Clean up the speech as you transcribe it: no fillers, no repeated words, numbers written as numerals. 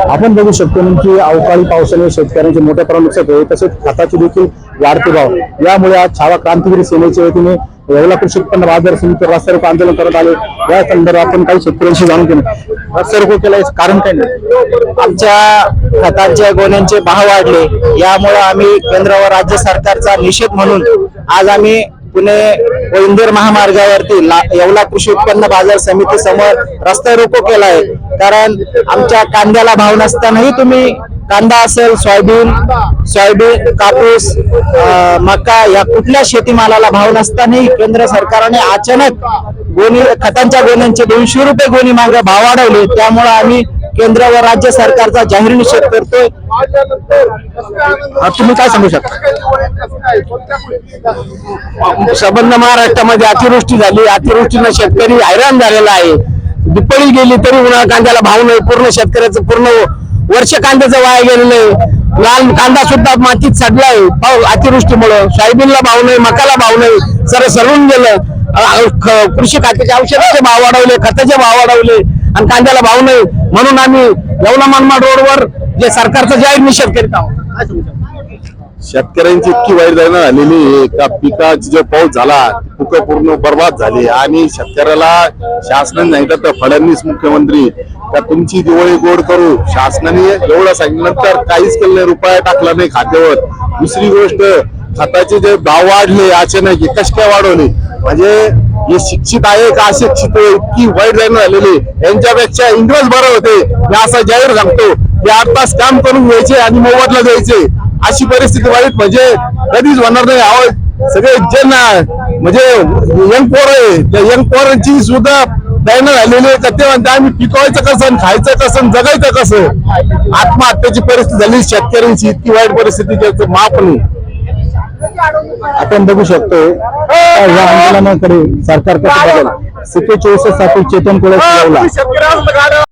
आपण बघू शकतो की अवकाळी पावसाने शेतकऱ्यांचे मोठ्या प्रमाणात नुकसान होते, तसेच खताचे देखील वाढते भाव। यामुळे आज छावा क्रांतिगिरी सेनेच्या वतीने येवला कृषी उत्पन्न बाजार समितीवर रस्ता रोको आंदोलन करत आले। या संदर्भात आपण काही शेतकऱ्यांशी जाणून घेऊ। रस्ता रोको केलाय कारण काय नाही? आमच्या खतांच्या गोण्यांचे भाव वाढले, यामुळे आम्ही केंद्र व राज्य सरकारचा निषेध म्हणून आज आम्ही पुणे व इंदोर महामार्गावरती येवला कृषी उत्पन्न बाजार समिती समोर रस्ता रोको केलाय। कारण आमच्या कांद्याला भाव नसतानाही तुम्ही कांदा असेल, सोयाबीन, कापूस, मका या कुठल्या शेतीमालाला भाव नसतानाही केंद्र सरकारने अचानक खतांच्या गोण्यांचे 200 रुपये गोणी मागे भाव वाढवले। त्यामुळे आम्ही केंद्र व राज्य सरकारचा जाहीर निषेध करतोय। तुम्ही काय सांगू शकता? संपूर्ण महाराष्ट्रामध्ये अतिवृष्टी झाली, अतिवृष्टीने शेतकरी हैराण झालेला आहे। दुपारी गेली तरी उन्हाळा कांद्याला भाव नाही, पूर्ण शेतकऱ्याचं पूर्ण वर्ष कांद्याचं वाया गेलेलं आहे। लाल कांदा सुद्धा मातीत सडलाय अतिवृष्टीमुळे। सोयाबीनला भाव नाही, मकाला भाव नाही, सरळून गेलं। कृषी खात्याचे औषधाचे भाव वाढवले, खताचे भाव वाढवले आणि कांद्याला भाव नाही, म्हणून आम्ही येवला मनमाड रोडवर जे सरकारचा जाहीर निषेध करीत आहोत। शेतकऱ्यांची इतकी वैरदाण झालेली का पिकाची जो पाऊस झाला पिकं पूर्ण बर्बाद झाली आणि शेतकऱ्याला शासनाने सांगितलं तर फडणवीस मुख्यमंत्री का तुमची दिवाळी गोड करू, शासनाने एवढं सांगितल्यानंतर काहीच केलं नाही, रुपया टाकला नाही खात्यावर। दुसरी गोष्ट खताचे जे भाव वाढले अचानक, कश काय वाढवले, म्हणजे हे शिक्षित आहे का अशिक्षित आहे, इतकी वैरदाण झालेली। यांच्यापेक्षा इंग्रज बरं होते, मी असं जाहीर सांगतो। ते 8 तास काम करून घ्यायचे आणि मोबदला द्यायचे, अशी परिस्थिती वाईट म्हणजे कधीच होणार नाही। सगळे जे म्हणजे यंग पोर आहे, त्या यंग पोरांची सुद्धा दैना झालेली आहे। ते म्हणते आम्ही पिकवायचं कसं, खायचं कसं, जगायचं कसं। आत्महत्याची परिस्थिती झाली शेतकऱ्यांची, इतकी वाईट परिस्थिती त्याचं माप नाही। आपण बघू शकतो या आंदोलनाकडे सरकार कसं बघेल। CK 64 साठी चेतन कोळे येवला।